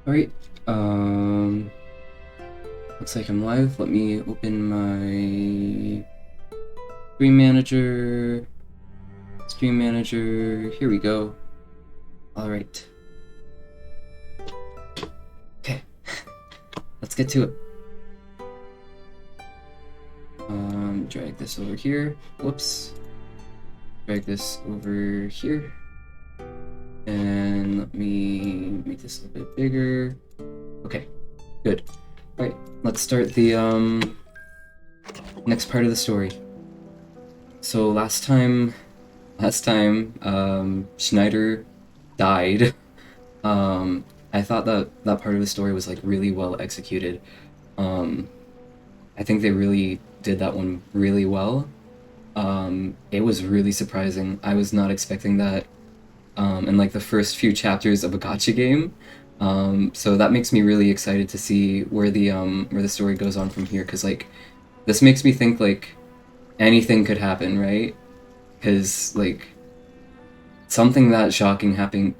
Alright, looks like I'm live. Let me open my Stream Manager, here we go. Alright. Okay, let's get to it. Drag this over here. Whoops. Drag this over here. And let me make this a little bit bigger. Okay, good. Alright, let's start the next part of the story. So last time Schneider died. I thought that part of the story was like really well executed. I think they really did that one really well. It was really surprising. I was not expecting that in like the first few chapters of a gacha game. So that makes me really excited to see where the story goes on from here, because like this makes me think like anything could happen, right? Because like something that shocking happening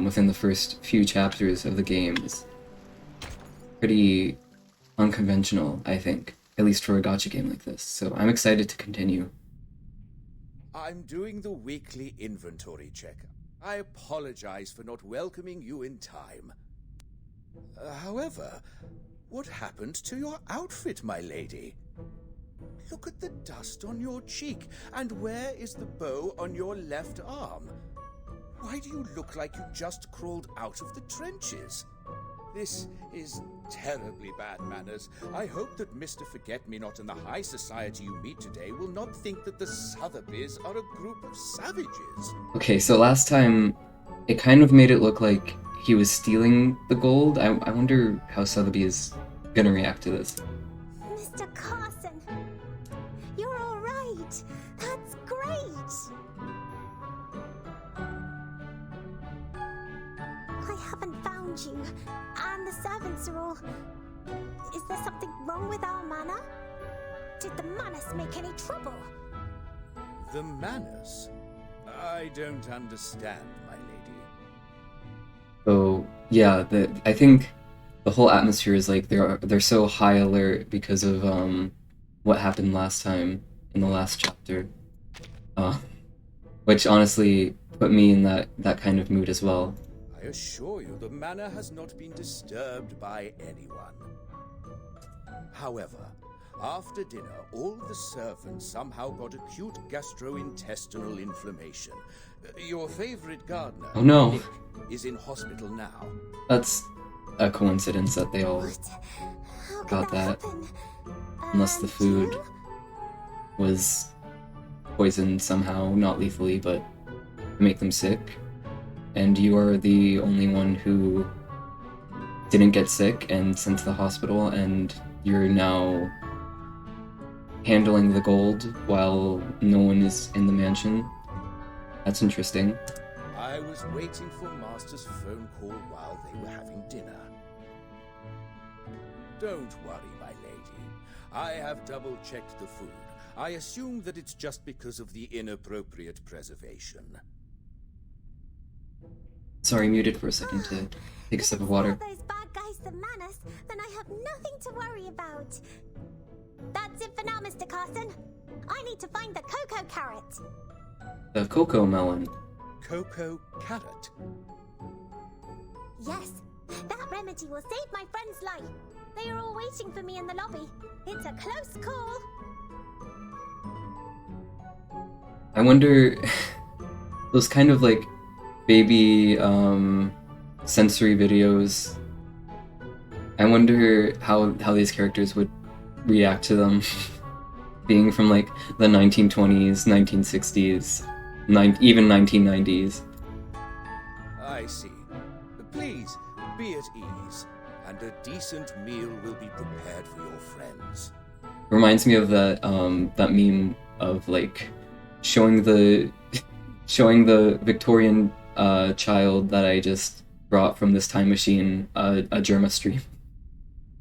within the first few chapters of the game is pretty unconventional, I think, at least for a gacha game like this. So I'm excited to continue. I'm doing the weekly inventory check. I apologize for not welcoming you in time. However, what happened to your outfit, my lady? Look at the dust on your cheek, and where is the bow on your left arm? Why do you look like you just crawled out of the trenches? This is terribly bad manners. I hope that Mr. Forget-Me-Not and the high society you meet today will not think that the Sotheby's are a group of savages. Okay, so last time it kind of made it look like he was stealing the gold. I wonder how Sotheby is gonna react to this. Mr. Carson, you're all right. That's great. I haven't found you, and the servants are all... Is there something wrong with our manor? Did the Manus make any trouble? The Manus? I don't understand, my lady. So yeah, I think the whole atmosphere is like they're so high alert because of what happened last time in the last chapter, which honestly put me in that kind of mood as well. I assure you the manor has not been disturbed by anyone. However, after dinner, all the servants somehow got acute gastrointestinal inflammation. Your favorite gardener, Oh no. Nick, is in hospital now. That's a coincidence that they all What? How could got that. happen? Unless the food You? was poisoned somehow, not lethally, but to make them sick. And you are the only one who didn't get sick and sent to the hospital, and you're now handling the gold while no one is in the mansion. That's interesting. I was waiting for Master's phone call while they were having dinner. Don't worry, my lady. I have double-checked the food. I assume that it's just because of the inappropriate preservation. Sorry, muted for a second to take a sip of water. If it's not those bad guys, the Manus, then I have nothing to worry about. That's it for now, Mr. Carson. I need to find the cocoa carrot. The cocoa melon. Cocoa carrot. Yes, that remedy will save my friend's life. They are all waiting for me in the lobby. It's a close call. I wonder, those kind of like baby sensory videos, I wonder how these characters would react to them being from like the 1920s, 1960s, even 1990s. I see. Please, be at ease, and a decent meal will be prepared for your friends. Reminds me of that meme of like showing the Victorian child that I just brought from this time machine a Germa stream.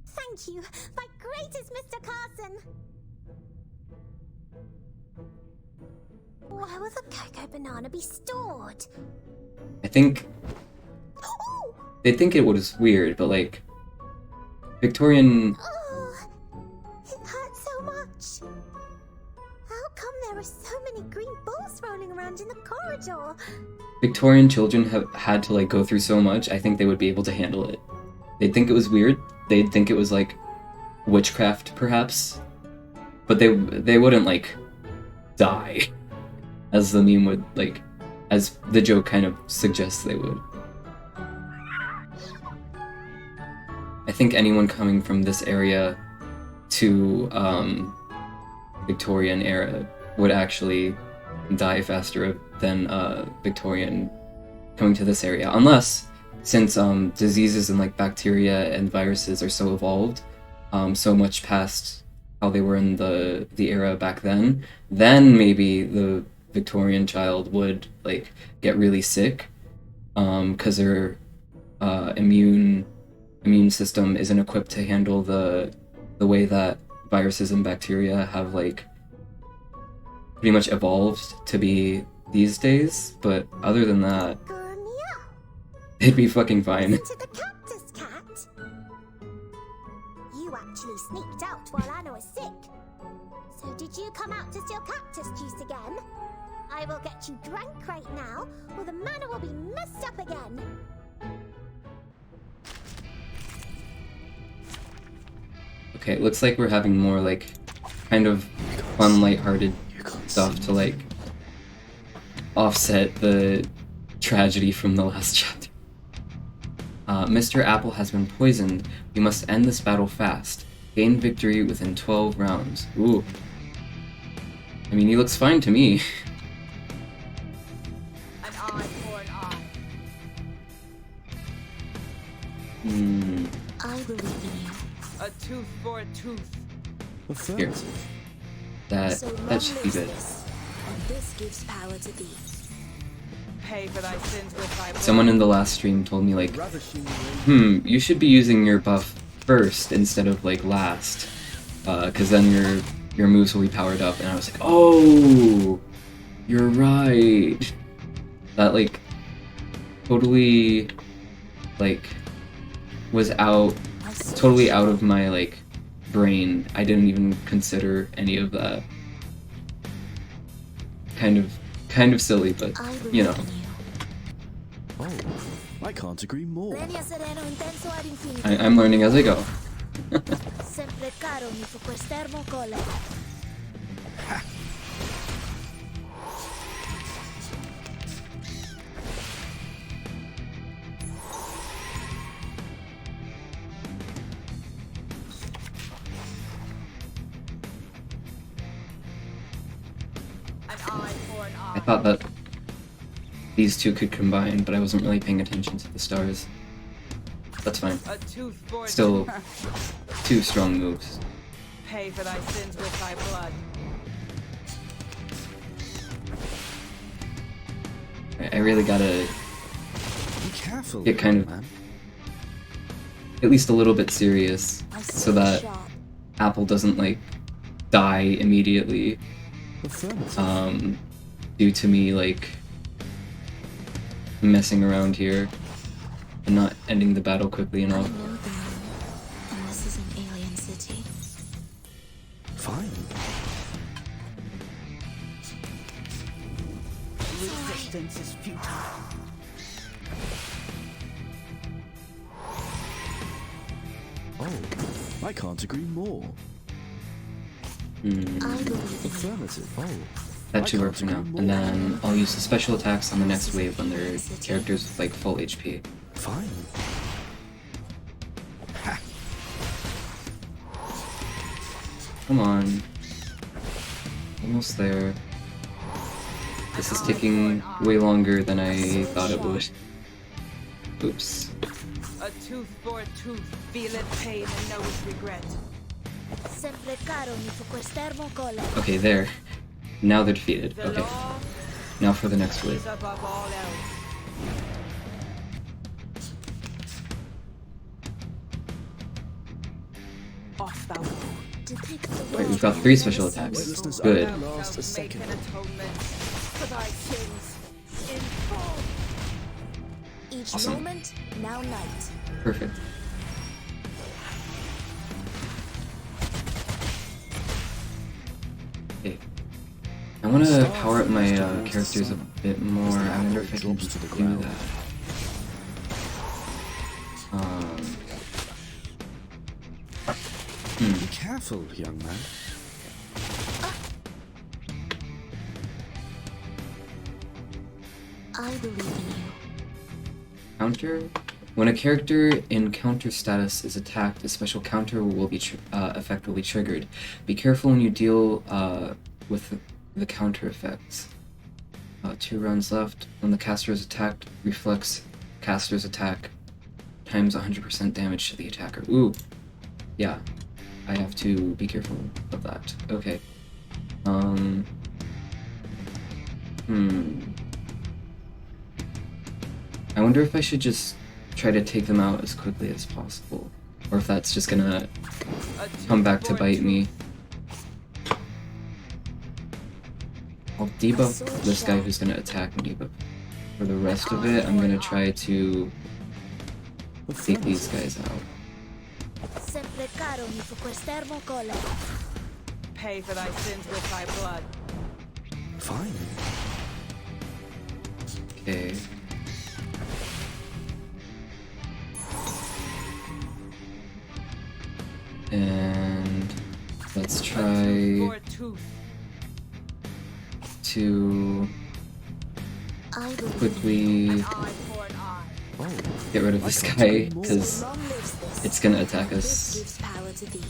Thank you, my greatest Mr. Carson. Where will the cocoa banana be stored? I think Oh, they'd think it was weird, but like Victorian Oh, it hurts so much. How come there are so many green balls rolling around in the corridor? Victorian children have had to like go through so much. I think they would be able to handle it. They'd think it was weird. They'd think it was like witchcraft, perhaps, but they wouldn't like die, as the meme would like, as the joke kind of suggests they would. I think anyone coming from this area to Victorian era would actually die faster than Victorian coming to this area, unless since diseases and like bacteria and viruses are so evolved, so much past how they were in the era back then maybe the Victorian child would like get really sick because their immune system isn't equipped to handle the way that viruses and bacteria have like pretty much evolved to be these days. But other than that, Meow. they'd be fucking fine. To the cactus cat. You actually sneaked out while Anna was sick. So did you come out to steal cactus juice again? I will get you drunk right now, or the manor will be messed up again. Okay, it looks like we're having more like kind of fun, lighthearted stuff to like offset the tragedy from the last chapter. Mr. Apple has been poisoned. We must end this battle fast. Gain victory within 12 rounds. Ooh. I mean, he looks fine to me. An eye for an eye. I believe in you. A tooth for a tooth. Here. That should be good. And this gives power to thee. Pay for thy sins with thy blood. Someone in the last stream told me like, you should be using your buff first instead of like last, because then your moves will be powered up. And I was like, oh, you're right. That like totally like was totally out of my like brain. I didn't even consider any of that. Kind of silly, but you know. Oh, I can't agree more. I'm learning as I go. Sempre caro mi fu quest'ermo cole. An eye for an eye. I thought that these two could combine, but I wasn't really paying attention to the stars. That's fine. A tooth for a Still tooth. two strong moves. Pay for thy sins with thy blood. I really gotta Be careful, get kind of man. at least a little bit serious so that Apple doesn't like die immediately Affirmative. due to me like messing around here and not ending the battle quickly enough. know the moon, and this is an alien city. Fine. Resistance is futile. Oh, I can't agree more. I believe in you. Affirmative. Oh, That should work for now. And then I'll use the special attacks on the next wave when they're characters with like full HP. fine. Come on. Almost there. This is taking way longer than I thought it would. Oops. A tooth for a tooth. Feel it pain and know its regret. Sempre caro mi fu quest'ermo cole. Okay, there. Now they're defeated. The Okay. law Now for the next is wave. above all else. Off thou go. Depict the Wait, we've world got 3 in special innocence. attacks. Listeners, Good. I now last a Shalt make second. an atonement for thy sins in full. Each Awesome. moment, now night. Perfect. Okay. I want to power up my characters a bit more. I wonder if I can Drops to the do ground. that. Be careful, young man. I believe in you. Counter. When a character in counter status is attacked, a special counter will be effect will be triggered. Be careful when you deal with the counter effects. 2 rounds left. When the caster is attacked, reflects caster's attack times 100% damage to the attacker. Ooh, yeah, I have to be careful of that. Okay. I wonder if I should just try to take them out as quickly as possible, or if that's just gonna A come back to tooth for a bite tooth. me. I'll debuff this guy who's gonna attack me, but for the rest of it, I'm gonna try to take these guys out. Sempre caro mi fu quest'ermo collo. Pay for thy sins with thy blood. Fine. Okay. And let's A tooth try for a tooth. to I believe quickly An eye for an eye. Oh, get rid of this guy, because long lives this. it's gonna attack This us gives power to thee.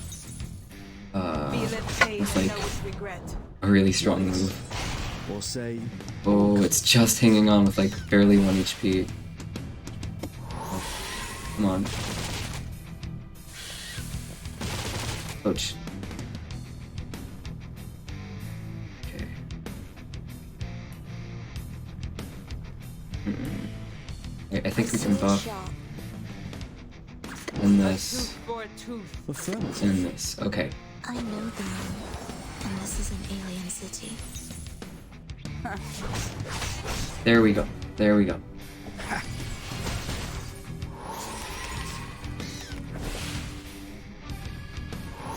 Feel it pain with and like know its regret. a really strong move. or say, Oh, it's just hanging on with like barely 1 HP. Oh, come on. Ouch. Okay. I think we can buff Sharp. in A this tooth for a tooth. affirmative. and this. Okay. I know the moon, and this is an alien city. There we go. There we go.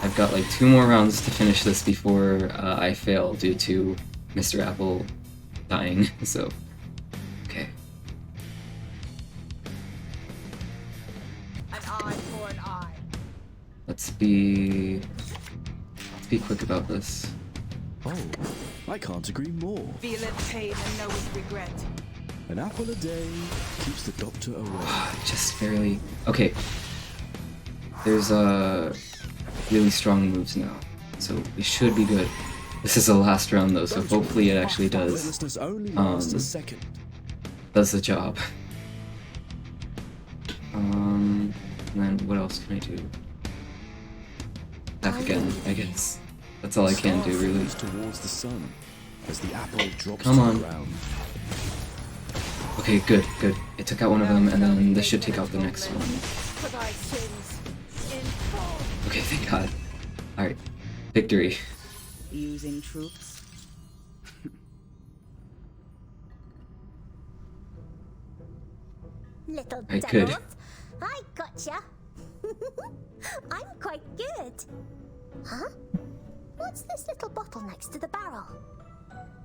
I've got like 2 more rounds to finish this before I fail due to Mr. Apple dying. So, okay. An eye for an eye. Let's be quick about this. Oh, I can't agree more. Feel it pain and know its regret. An apple a day keeps the doctor away. Just barely. Okay. There's really strong moves now, so we should be good. This is the last round though, so hopefully it actually does Weightlessness only lasts a second. the job. And then what else can I do? Attack again, I guess. That's all I can do, really. Moves towards the sun as the apple drops Come to on. the ground. Okay, good, good. It took out one of them, and then this should take out the next one. For thy sins. In full. Okay, thank God. Alright. Victory. Using troops. Little Alright, good. devils. I gotcha. I'm quite good. Huh? What's this little bottle next to the barrel?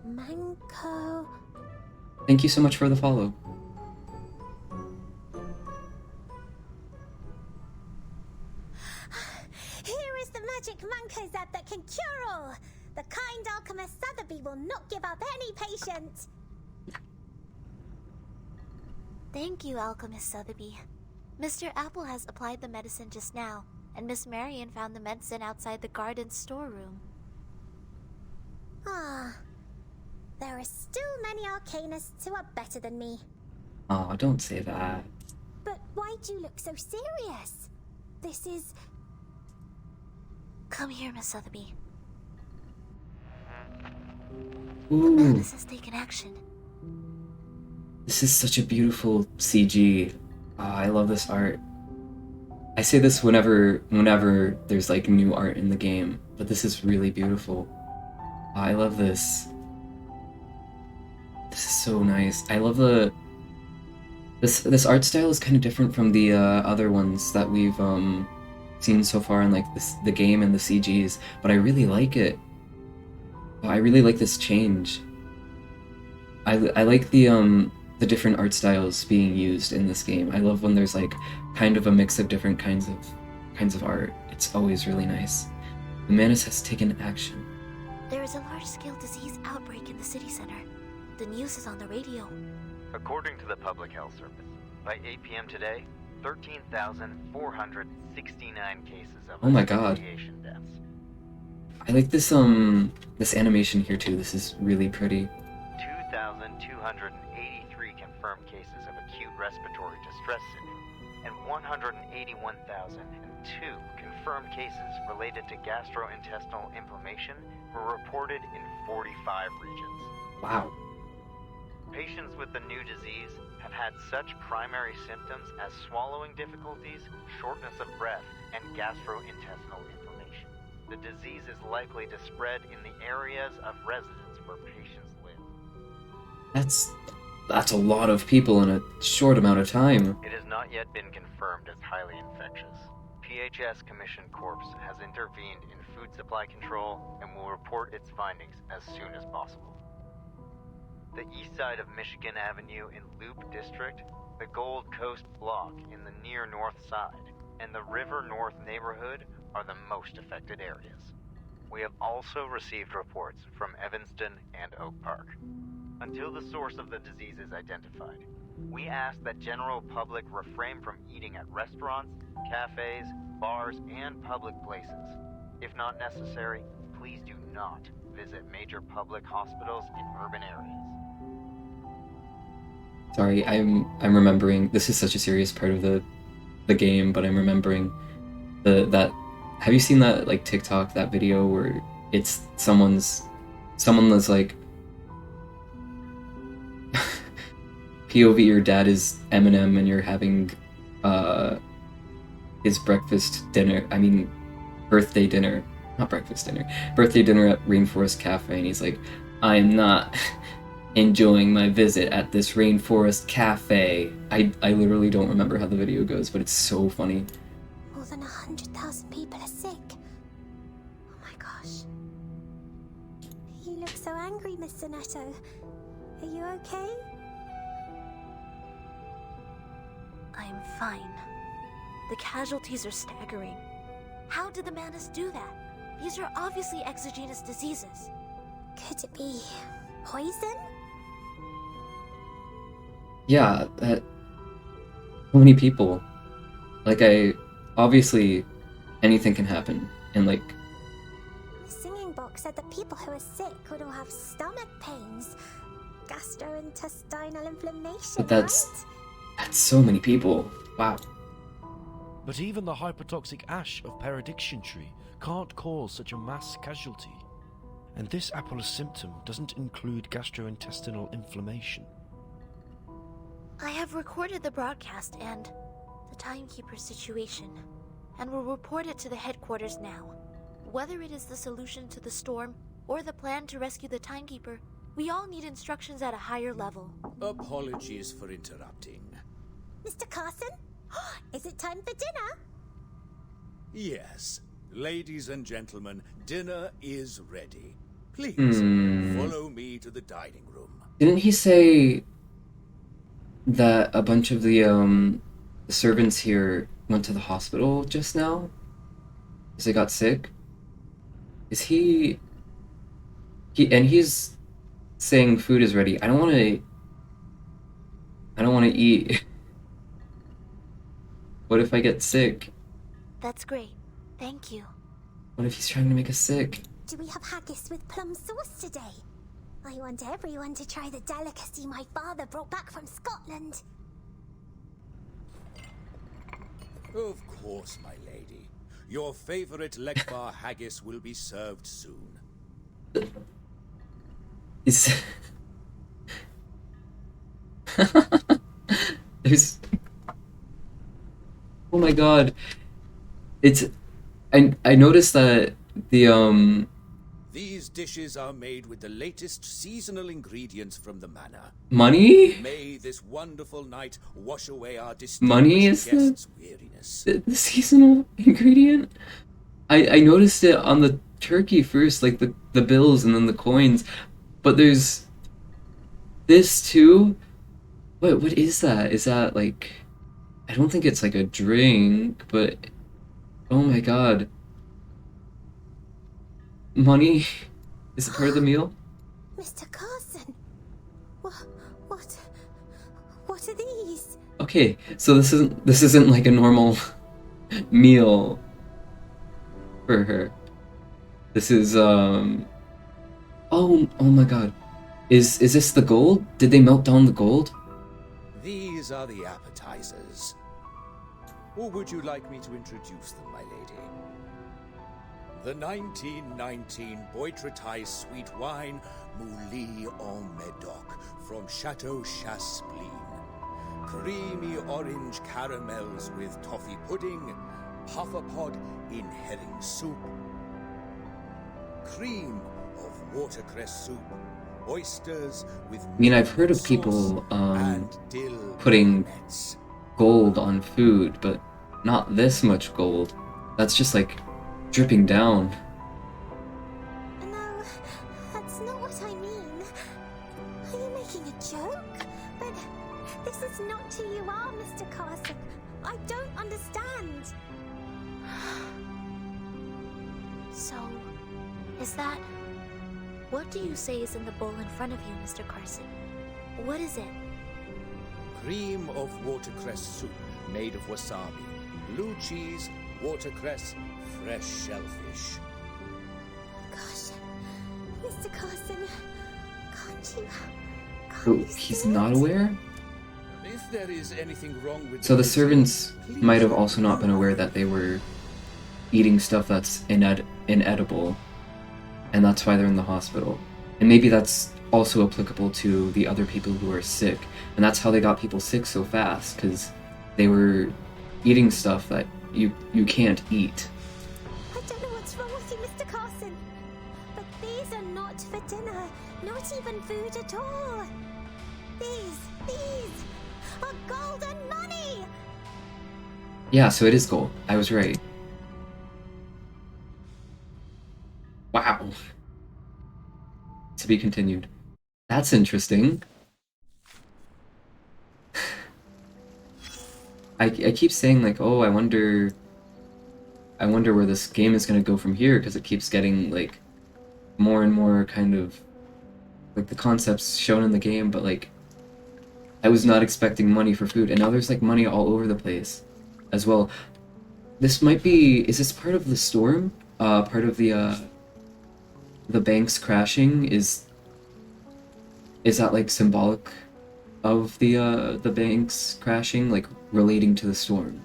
Manco. Thank you so much for the follow. Here is the magic Manco Zab that can cure all. The kind alchemist Sotheby will not give up any patient. Thank you, Alchemist Sotheby. Mr. Apple has applied the medicine just now, and Miss Marion found the medicine outside the garden's storeroom. Ah, there are still many arcanists who are better than me. Aw, don't say that. But why do you look so serious? This is... Come here, Miss Sotheby. The Ooh, madness has taken action. this is such a beautiful CG. I love this art. I say this whenever there's like new art in the game, but this is really beautiful. I love this. This is so nice. I love the This art style is kind of different from the other ones that we've seen so far in like the game and the CGs, but I really like it. I really like this change. I like the different art styles being used in this game. I love when there's like kind of a mix of different kinds of art. It's always really nice. The Manus has taken action. There is a large-scale disease outbreak in the city center. The news is on the radio. According to the Public Health Service, by 8 p.m. today, 13,469 cases of Oh my God. asphyxiation deaths. I like this this animation here too. This is really pretty. 2,283 confirmed cases of acute respiratory distress syndrome, and 181,002 confirmed cases related to gastrointestinal inflammation were reported in 45 regions. Wow. Patients with the new disease have had such primary symptoms as swallowing difficulties, shortness of breath, and gastrointestinal inflammation. The disease is likely to spread in the areas of residence where patients live. That's a lot of people in a short amount of time. It has not yet been confirmed as highly infectious. PHS Commission Corps has intervened in food supply control and will report its findings as soon as possible. The east side of Michigan Avenue in Loop District, the Gold Coast Block in the near north side, and the River North neighborhood are the most affected areas. We have also received reports from Evanston and Oak Park. Until the source of the disease is identified, we ask that general public refrain from eating at restaurants, cafes, bars, and public places. If not necessary, please do not visit major public hospitals in urban areas. Sorry, I'm remembering. This is such a serious part of the game, but I'm remembering that. Have you seen that like TikTok, that video where it's someone that's like POV, your dad is Eminem and you're having his birthday dinner at Rainforest Cafe, and he's like, I'm not enjoying my visit at this Rainforest Cafe. I literally don't remember how the video goes, but it's so funny. More than 100,000 people are sick. Oh my gosh. You look so angry, Mr. Netto. Are you okay? I am fine. The casualties are staggering. How did the Manus do that? These are obviously exogenous diseases. Could it be poison? Yeah, that so many people. Like obviously anything can happen, and like The singing box said that people who are sick would all have stomach pains, gastrointestinal inflammation. But that's so many people. Wow. But even the hypertoxic ash of Perediction tree can't cause such a mass casualty. And this Apollo symptom doesn't include gastrointestinal inflammation. I have recorded the broadcast and the timekeeper's situation, and will report it to the headquarters now. Whether it is the solution to the storm or the plan to rescue the timekeeper, we all need instructions at a higher level. Apologies for interrupting. Mr. Carson? Is it time for dinner? Yes, ladies and gentlemen, dinner is ready. Please, follow me to the dining room. Didn't he say that a bunch of the servants here went to the hospital just now? Because they got sick? Is he's saying food is ready. I don't want to eat. What if I get sick? That's great. Thank you. What if he's trying to make us sick? Do we have haggis with plum sauce today? I want everyone to try the delicacy my father brought back from Scotland. Of course, my lady. Your favorite Lekbar haggis will be served soon. Is there's oh my god. I noticed that the These dishes are made with the latest seasonal ingredients from the manor. Money? May this wonderful night wash away our Money distinguished is guests' weariness. the seasonal ingredient? I noticed it on the turkey first, like the bills and then the coins. But there's this too. What is that? Is that like, I don't think it's like a drink, but oh my god. Money is it part of the meal? Mr. Carson, what are these? Okay, so this isn't like a normal meal for her. This is oh my god. Is this the gold? Did they melt down the gold? These are the appetizers. Or would you like me to introduce them, my lady? The 1919 Boitretais sweet wine, Mouli en Medoc, from Chateau Chaspleen. Creamy orange caramels with toffee pudding, pufferpod in herring soup, cream of watercress soup, oysters with I mean, I've heard of sauce people and dill putting baronets. gold on food, but not this much gold. That's just like dripping down. No, that's not what I mean. Are you making a joke? But this is not who you are, Mr. Carson. I don't understand. So, is that... What do you say is in the bowl in front of you, Mr. Carson? What is it? Cream of watercress soup made of wasabi, blue cheese, watercress, fresh shellfish. Gosh, Mr. Carson, can't Oh, you he's see not it? aware? If there is anything wrong with So the kitchen, servants please might have also not been aware that they were eating stuff that's inedible, and that's why they're in the hospital. And maybe that's also applicable to the other people who are sick, and that's how they got people sick so fast, because they were eating stuff that you can't eat. I don't know what's wrong with you, Mr. Carson, but these are not for dinner, not even food at all. These are golden money! Yeah, so it is gold. I was right. Wow. To be continued. That's interesting. I keep saying like, oh, I wonder where this game is gonna go from here, because it keeps getting like more and more kind of like the concepts shown in the game, but like I was not expecting money for food, and now there's like money all over the place as well. This might be, is this part of the storm? Part of the banks crashing? Is that like symbolic of the banks crashing, like relating to the storm?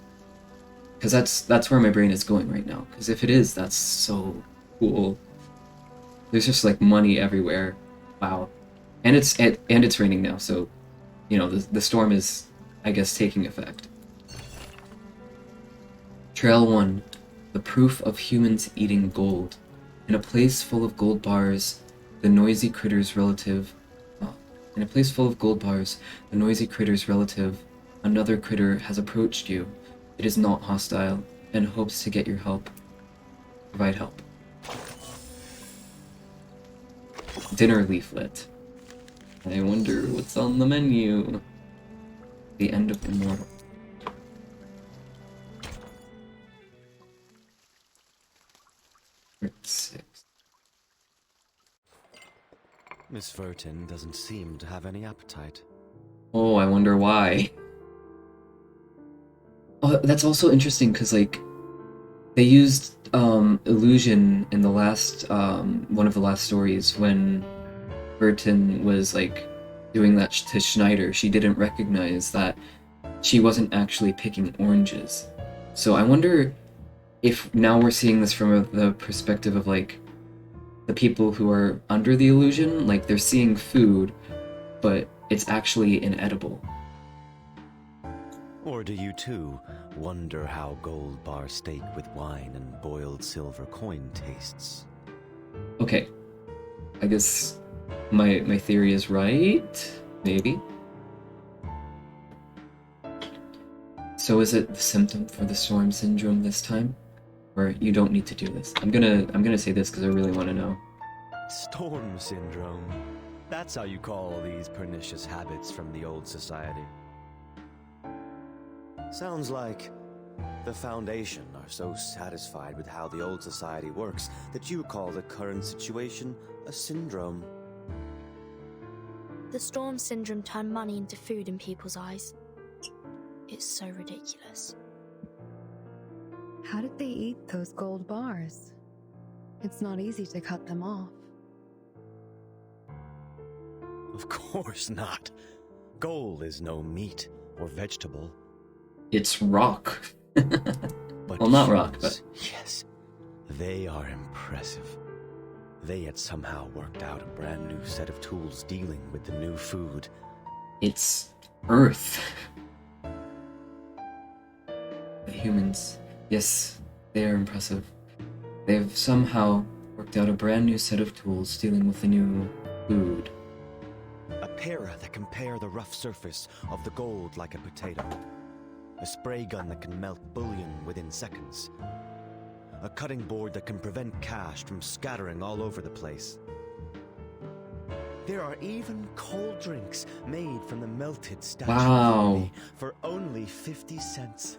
Because that's where my brain is going right now. Because if it is, that's so cool. There's just like money everywhere. Wow. And it's raining now, so you know the storm is, I guess, taking effect. Trail 1. The proof of humans eating gold. In a place full of gold bars, the noisy critter's relative... In a place full of gold bars, the noisy critter's relative, another critter, has approached you. It is not hostile, and hopes to get your help. Provide help. Dinner leaflet. I wonder what's on the menu. The end of Immortal. Part 6. Miss Vertin doesn't seem to have any appetite. Oh, I wonder why. Oh, that's also interesting because like they used illusion in the last one of the last stories when Vertin was like doing that to Schneider. She didn't recognize that she wasn't actually picking oranges. So I wonder if now we're seeing this from the perspective of like the people who are under the illusion, like they're seeing food, but it's actually inedible. Or do you too wonder how gold bar steak with wine and boiled silver coin tastes? Okay, I guess my theory is right? Maybe? So is it the symptom for the storm syndrome this time? Or you don't need to do this? I'm gonna say this because I really want to know. Storm syndrome. That's how you call these pernicious habits from the old society. Sounds like the Foundation are so satisfied with how the old society works that you call the current situation a syndrome. The storm syndrome turned money into food in people's eyes. It's so ridiculous. How did they eat those gold bars? It's not easy to cut them off. Of course not. Gold is no meat or vegetable. It's rock. But Well, not rock, humans, but... yes, they are impressive. They had somehow worked out a brand new set of tools dealing with the new food. It's Earth. The humans, yes, they are impressive. They've somehow worked out a brand new set of tools dealing with the new food. A para that can pare the rough surface of the gold like a potato. A spray gun that can melt bullion within seconds. A cutting board that can prevent cash from scattering all over the place. There are even cold drinks made from the melted statue Wow. of Liberty for only 50 cents.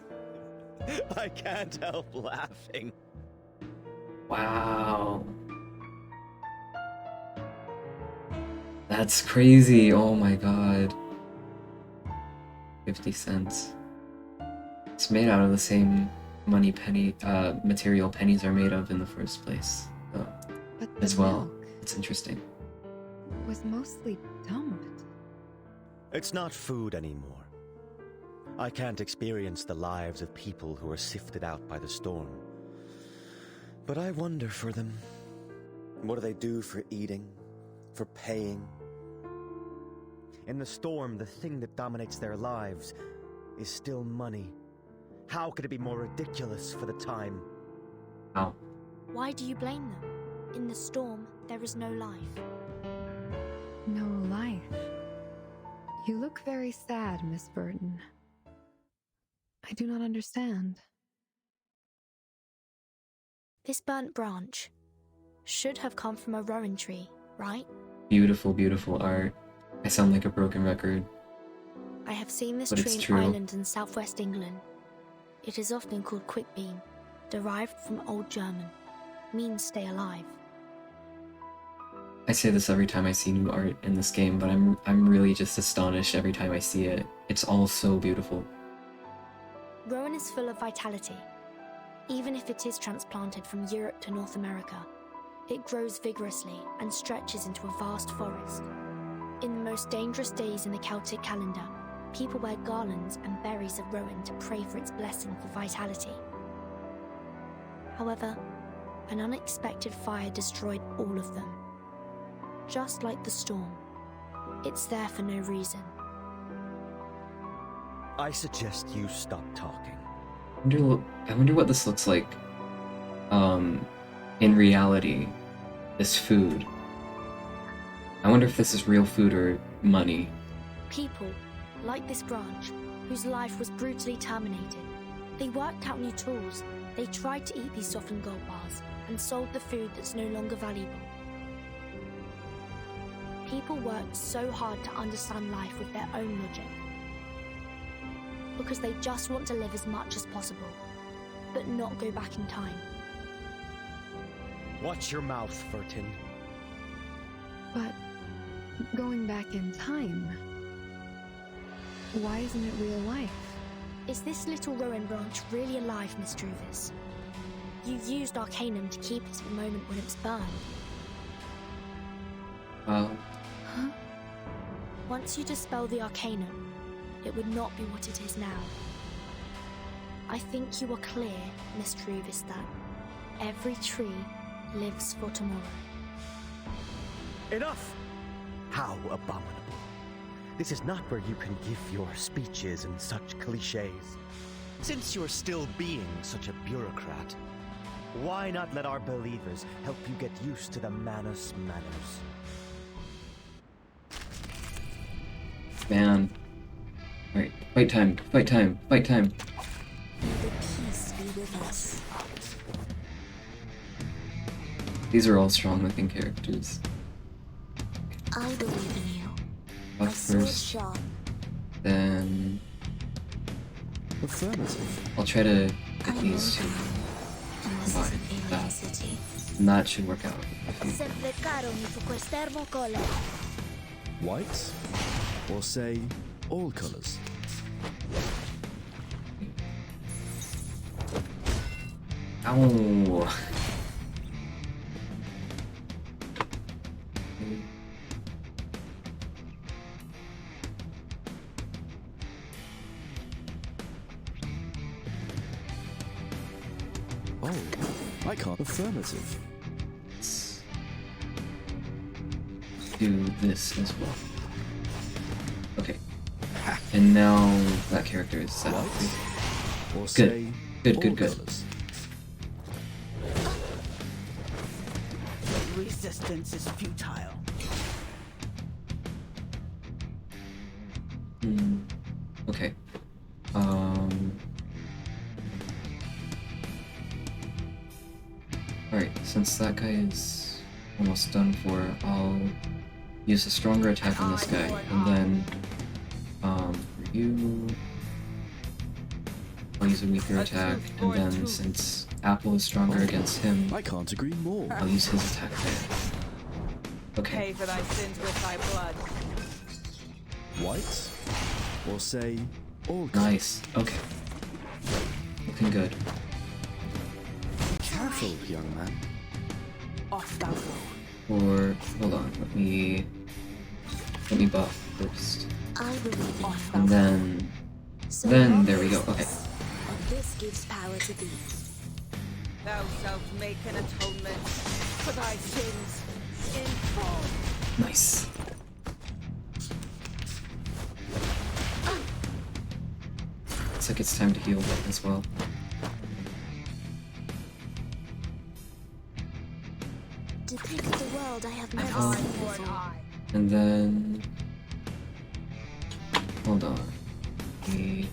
I can't help laughing. Wow. That's crazy. Oh my god. 50 cents. It's made out of the same material pennies are made of in the first place. So, But the as well. milk It's interesting. was mostly dumped. It's not food anymore. I can't experience the lives of people who are sifted out by the storm. But I wonder for them. What do they do for eating? For paying? In the storm, the thing that dominates their lives is still money. How could it be more ridiculous for the time? Wow. Why do you blame them? In the storm, there is no life. No life. You look very sad, Miss Burton. I do not understand. This burnt branch should have come from a rowan tree, right? Beautiful, beautiful art. I sound like a broken record. I have seen this But tree it's in true. Ireland and southwest England. It is often called quickbeam, derived from Old German, means stay alive. I say this every time I see new art in this game, but I'm really just astonished every time I see it. It's all so beautiful. Rowan is full of vitality. Even if it is transplanted from Europe to North America, it grows vigorously and stretches into a vast forest. In the most dangerous days in the Celtic calendar, people wear garlands and berries of rowan to pray for its blessing for vitality. However, an unexpected fire destroyed all of them. Just like the storm, it's there for no reason. I suggest you stop talking. I wonder what this looks like. In reality, this food. I wonder if this is real food or money. People, like this branch, whose life was brutally terminated. They worked out new tools. They tried to eat these softened gold bars and sold the food that's no longer valuable. People worked so hard to understand life with their own logic. Because they just want to live as much as possible, but not go back in time. Watch your mouth, Furtin. But going back in time, why isn't it real life? Is this little rowan branch really alive, Miss Druvis? You used Arcanum to keep it at the moment when it was burned. Huh? Once you dispel the Arcanum, it would not be what it is now. I think you are clear, Miss Druvis, that every tree lives for tomorrow. Enough! How abominable. This is not where you can give your speeches and such cliches. Since you're still being such a bureaucrat, Why not let our believers help you get used to the Manus manners? Man. Alright, fight time, fight time, fight time. May the peace be with us. These are all strong looking characters. I believe in you. Buff My sword first, sharp. then Affirmative. I'll try to I get these two And this is combined an with alien that. city. And that should work out. Sempre caro mi fu quest'ermo colore. White? Or say, all colours? Ow! Oh, I can't. Affirmative. Let's do this as well. Okay. And now that character is set up. White? Or Good. say, Good, all good, good. colours? Resistance is futile. Okay. Alright, since that guy is almost done for, I'll use a stronger attack on this guy, and then, for you, I'll use a weaker attack, and then since Apple is stronger against him, I can't agree more. I'll use his attack there. Okay, Pay for thy sins with thy blood. White? Or say, all colours? nice, okay. Looking good. Be careful, young man. Off thou go. Or, hold on, let me buff first. I believe in you. And then, So then long there we go, live okay. this, And this gives power to thee. Thou shalt make an atonement for thy sins in full. Nice. Looks like it's time to heal as well. Depict the world I have An never eye seen For an before. eye. And then, hold on. The...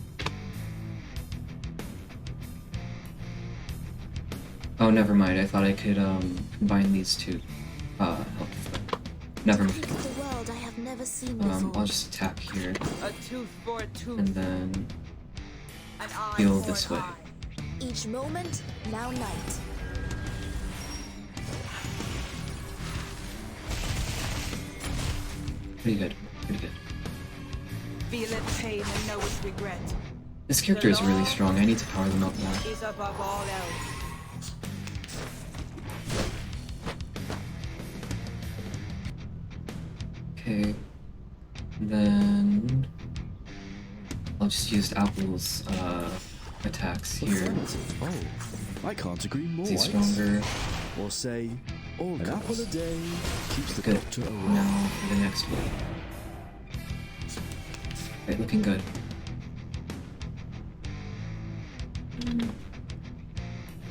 Oh, never mind. I thought I could combine these two. Health. Never mind. Depict the world I have never seen before. I'll just attack here, A tooth for a tooth. and then An eye heal for this an way. eye. Each moment, now night. Pretty good. Pretty good. Feel it pain and know its regret. This character is really strong. I need to power them up more. Is above all else. Okay. Then I'll just use Apple's attacks here. Affirmative. Oh, I can't agree more. Is he White? stronger? Or say, all An colours? apple a day keeps the Good. doctor away. Now for the next one. Right, looking good.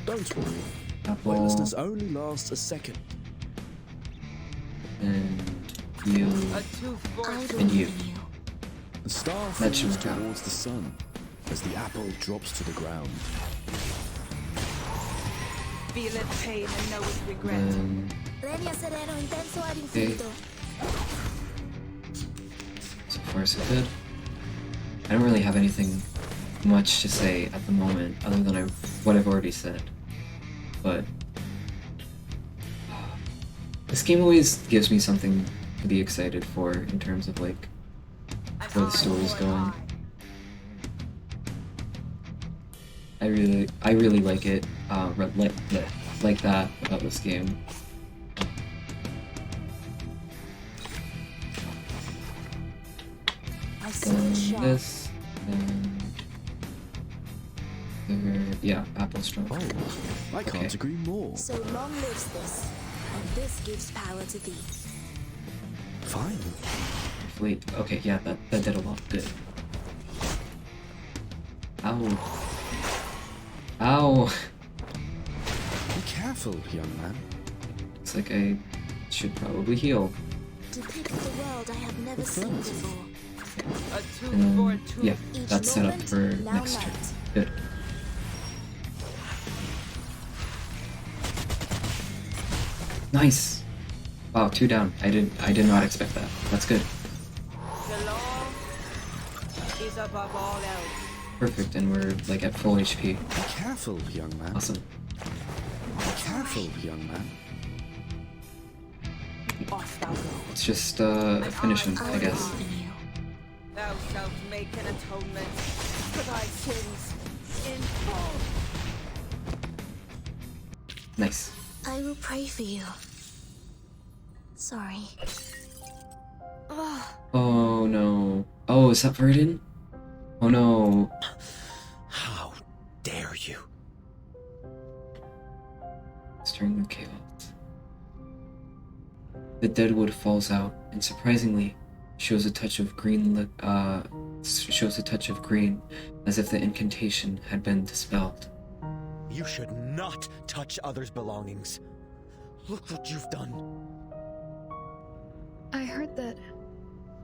Don't worry. Apple Weightlessness only lasts a second. and you. A tooth for I a tooth. believe you. in you. The star That should falls work out. towards the sun as the apple drops to the ground. Feel it pain and know its regret. And Regna sereno intenso ad Okay. infinito. so far so good. I don't really have anything much to say at the moment, other than what I've already said. But this game always gives me something to be excited for in terms of like An where eye the story's for an going. eye. I really like it. Like that about this game. My sword Then sharp. this, then yeah, Apple strong. Oh, I can't Okay. agree more. So long lives this, and this gives power to thee. Fine. Wait, okay, yeah, that did a lot. Good. Ow. Ow. Be careful, young man. Looks like I should probably heal. Depict the world I have never seen before. A tooth for a And tooth. yeah, Each that's set up moment, for now next turn. night. Good. Nice. Wow, 2 down. I did not expect that. That's good. The law is above all else. Perfect, and we're like at full HP. Be careful, young man. Awesome. Be careful, young man. Off thou go. Let's just finish him, I guess. Thou shalt make an atonement for thy sins in full. Nice. I will pray for you. Sorry. Ugh. Oh no. Oh, is that Verdun? Oh no. How dare you? Stirring the chaos. The deadwood falls out, and surprisingly, shows a touch of green. Shows a touch of green, as if the incantation had been dispelled. You should not touch others' belongings. Look what you've done. I heard that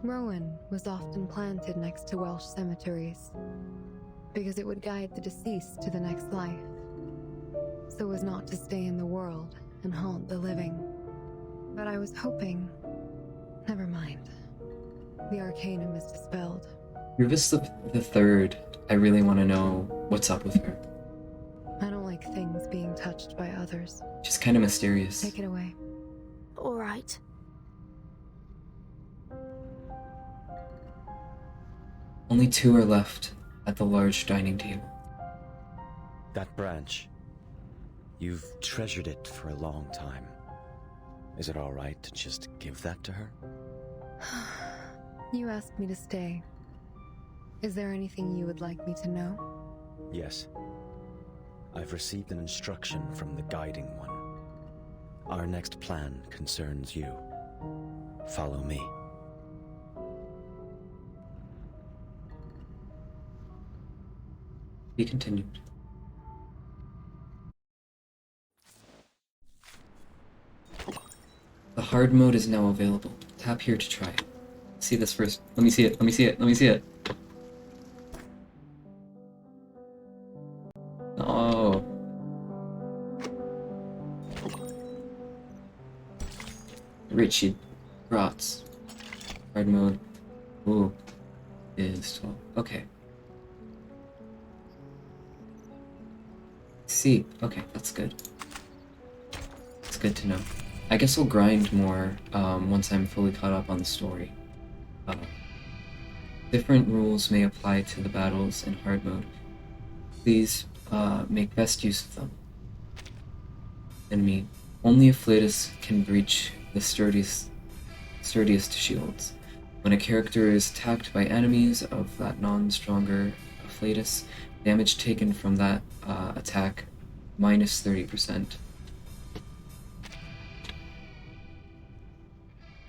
Rowan was often planted next to Welsh cemeteries because it would guide the deceased to the next life, so as not to stay in the world and haunt the living. But I was hoping... Never mind. The Arcanum is dispelled. Rufus the Third, I really want to know what's up with her. I don't like things being touched by others. She's kind of mysterious. Take it away. All right. Only 2 are left at the large dining table. That branch. You've treasured it for a long time. Is it all right to just give that to her? You asked me to stay. Is there anything you would like me to know? Yes. I've received an instruction from the Guiding One. Our next plan concerns you. Follow me. Be continued. The hard mode is now available. Tap here to try it. See this first. Let me see it. Let me see it. Let me see it. Oh. Richie. Rots. Hard mode. Ooh. Is 12. Okay. See. Okay, that's good. It's good to know. I guess I'll grind more once I'm fully caught up on the story. Different rules may apply to the battles in hard mode. Please make best use of them. Enemy. Only Afflatus can breach the sturdiest shields. When a character is attacked by enemies of that non-stronger Afflatus, damage taken from that attack minus 30%.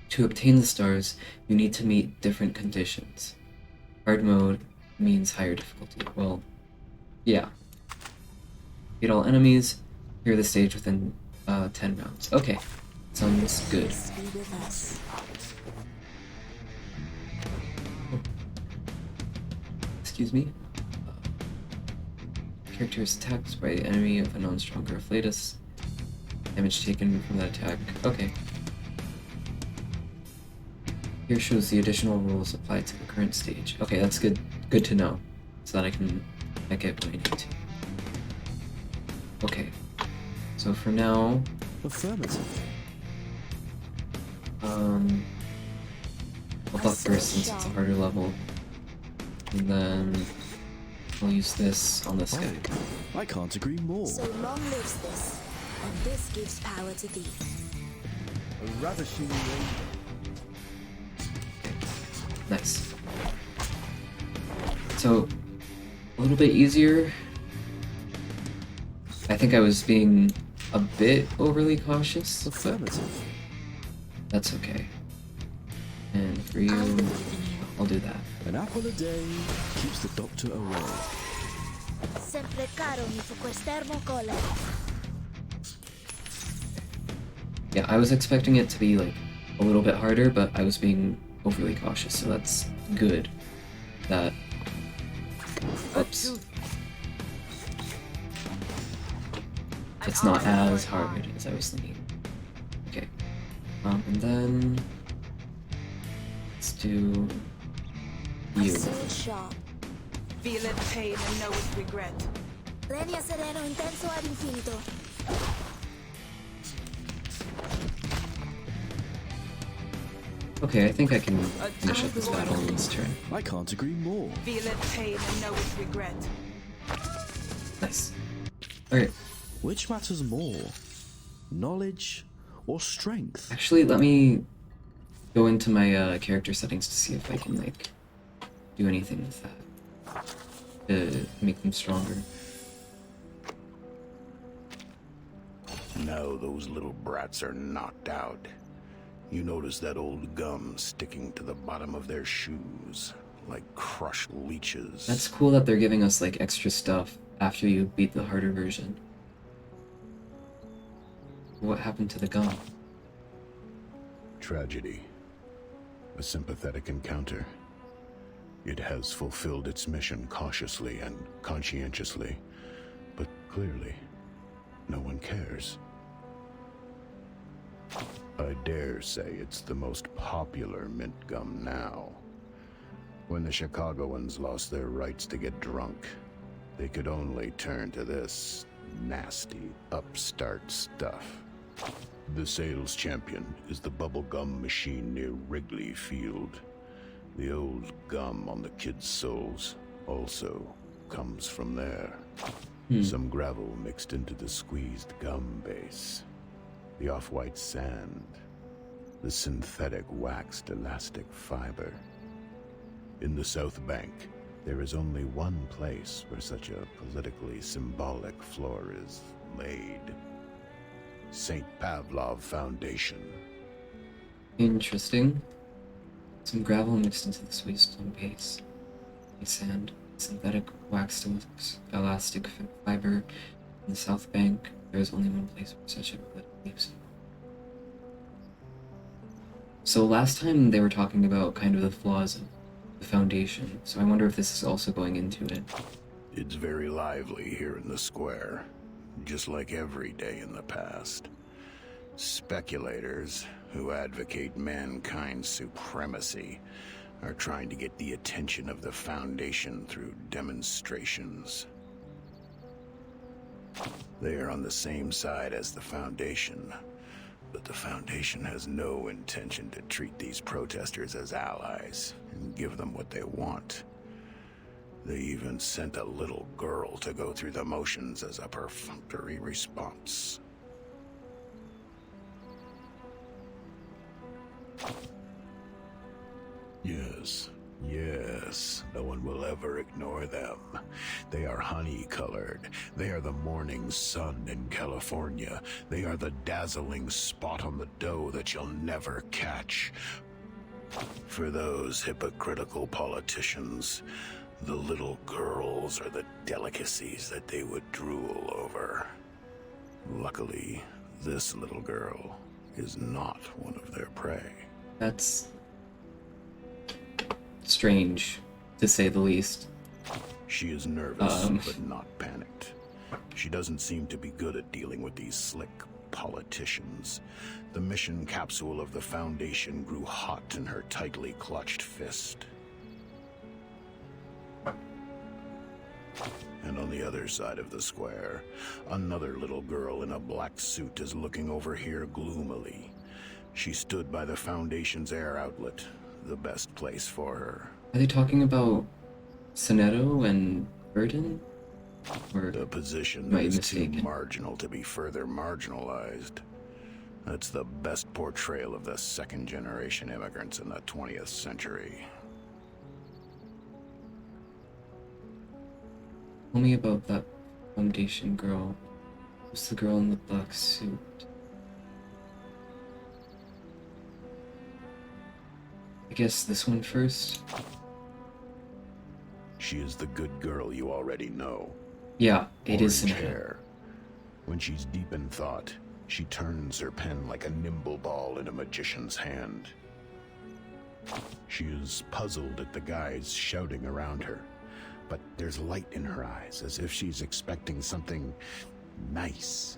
To obtain the stars, you need to meet different conditions. Hard mode means higher difficulty. Well, yeah. Beat all enemies, clear the stage within 10 rounds. Okay, sounds good. Be with us. Excuse me? Character is attacked by the enemy of a non-stronger Afflatus. Damage taken from that attack. Okay. Here shows the additional rules applied to the current stage. Okay, that's good to know. So that I can get what I need to. Okay. So for now, Affirmative. I'll buff first since it's a harder level. And then I'll use this on this guy. Oh, I can't agree more. So long lives this, and this gives power to thee. A ravishing rainbow. Nice. So, a little bit easier. I think I was being a bit overly cautious, but Affirmative. that's okay. And for I you, believe in you. I'll do that. An apple a day keeps the doctor away. Sempre caro mi fu quest'ermo cole. Yeah, I was expecting it to be like a little bit harder, but I was being overly cautious, so that's good. That. Oops. It's not as hard as I was thinking. Okay. And then let's do you. Sword sharp. Feel its pain and know its regret. Lenia sereno intenso ad infinito. Okay, I think I can finish up this battle in this turn. I can't agree more. Feel its pain and know its regret. Nice. Alright, Which matters more? Knowledge or strength? actually, let me go into my character settings to see if I can, like, do anything with that to make them stronger. Now those little brats are knocked out. You notice that old gum sticking to the bottom of their shoes, like crushed leeches. That's cool that they're giving us, like, extra stuff after you beat the harder version. What happened to the gum? Tragedy. A sympathetic encounter. It has fulfilled its mission cautiously and conscientiously, but clearly, no one cares. I dare say it's the most popular mint gum now. When the Chicagoans lost their rights to get drunk, they could only turn to this nasty, upstart stuff. The sales champion is the bubblegum machine near Wrigley Field. The old gum on the kids' soles also comes from there. Some gravel mixed into the squeezed gum base. The off-white sand. The synthetic waxed elastic fiber. In the South Bank, there is only one place where such a politically symbolic floor is laid. St. Pavlov Foundation. Interesting. Some gravel mixed into the sweet stone base. Sand, synthetic waxed elastic fiber. In the South Bank, there is only one place where such a political lives. So last time they were talking about kind of the flaws of the Foundation, so I wonder if this is also going into it. It's very lively here in the square, just like every day in the past. Speculators who advocate mankind's supremacy are trying to get the attention of the Foundation through demonstrations. They are on the same side as the Foundation, but the Foundation has no intention to treat these protesters as allies and give them what they want. They even sent a little girl to go through the motions as a perfunctory response. Yes, no one will ever ignore them. They are honey-colored. They are the morning sun in California. They are the dazzling spot on the dough that you'll never catch. For those hypocritical politicians, the little girls are the delicacies that they would drool over. Luckily, this little girl is not one of their prey. That's strange, to say the least. She is nervous, but not panicked. She doesn't seem to be good at dealing with these slick politicians. The mission capsule of the Foundation grew hot in her tightly clutched fist. And on the other side of the square, another little girl in a black suit is looking over here gloomily. She stood by the Foundation's air outlet, the best place for her. Are they talking about Soneto and Burden? Or the position am that I is mistaken? too marginal to be further marginalized. That's the best portrayal of the second-generation immigrants in the 20th century. Tell me about that Foundation girl. Who's the girl in the black suit? I guess this one first? She is the good girl you already know. Yeah, it is Orange Soneto. hair. When she's deep in thought, She turns her pen like a nimble ball in a magician's hand. She is puzzled at the guys shouting around her, but there's light in her eyes, as if she's expecting something nice.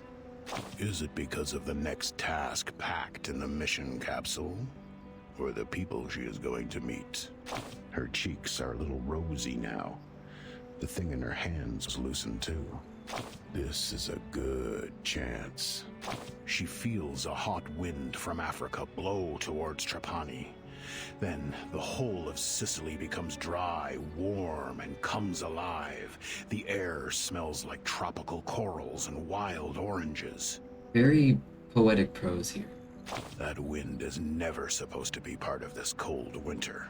Is it because of the next task packed in the mission capsule? Or the people she is going to meet? Her cheeks are a little rosy now. The thing in her hands is loosened too. This is a good chance. She feels a hot wind from Africa blow towards Trapani. Then the whole of Sicily becomes dry, warm, and comes alive. The air smells like tropical corals and wild oranges. Very poetic prose here. That wind is never supposed to be part of this cold winter,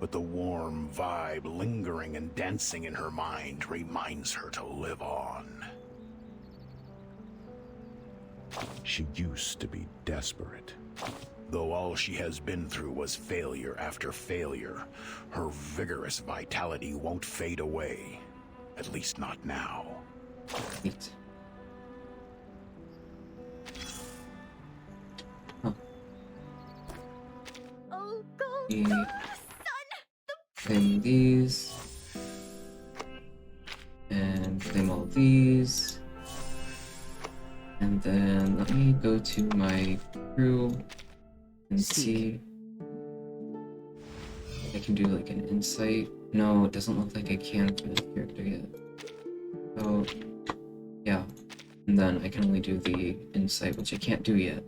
but the warm vibe lingering and dancing in her mind reminds her to live on. She used to be desperate. Though all she has been through was failure after failure, her vigorous vitality won't fade away. At least not now. Wait. Huh. Oh, go, Yeah. son! Claim these. And claim all these. And then let me go to my crew and see if I can do like an insight. No, it doesn't look like I can for this character yet. So, yeah. And then I can only do the insight, which I can't do yet.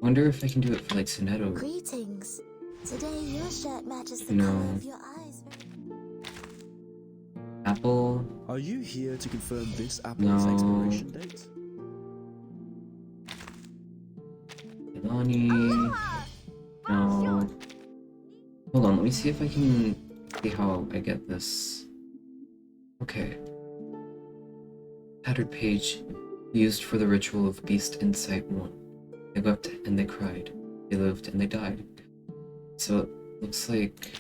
Wonder if I can do it for like Sonetto. Greetings. Today your shirt matches the No. color of your eyes. Apple. Are you here to confirm this apple's No. expiration date? Ilani. No. Hold on, let me see if I can see how I get this. Okay. Tattered page used for the ritual of Beast Insight 1. They wept and they cried. They lived and they died. So it looks like...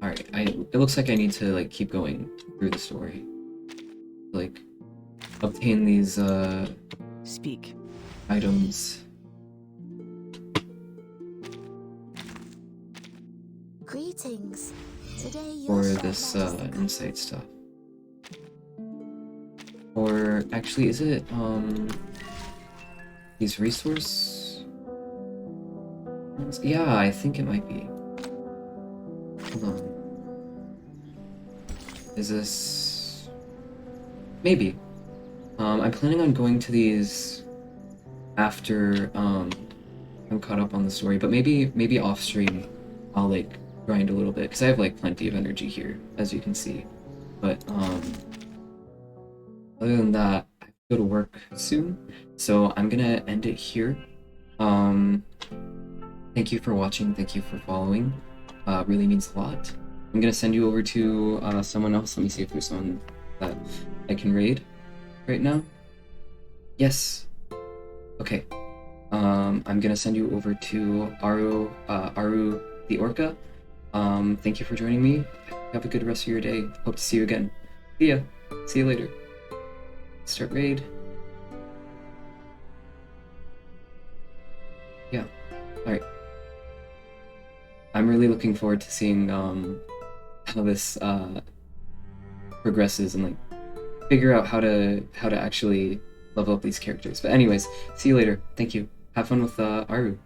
Alright, it looks like I need to like keep going through the story. Like, obtain these Speak. items. Greetings. Today your For shirt this matches the color. insight stuff. Or actually, is it these resource? Yeah, I think it might be. Hold on. Is this maybe? I'm planning on going to these after I'm caught up on the story, but maybe off stream I'll like grind a little bit because I have like plenty of energy here, as you can see. But other than that, I have to go to work soon, so I'm gonna end it here. Thank you for watching. Thank you for following. Really means a lot. I'm gonna send you over to someone else. Let me see if there's someone that I can raid right now. Yes. Okay. I'm gonna send you over to Aru the Orca. Thank you for joining me. Have a good rest of your day. Hope to see you again. See ya. See you later. Start raid. Yeah. Alright. I'm really looking forward to seeing how this progresses and like figure out how to actually level up these characters. But anyways, see you later. Thank you. Have fun with Aru.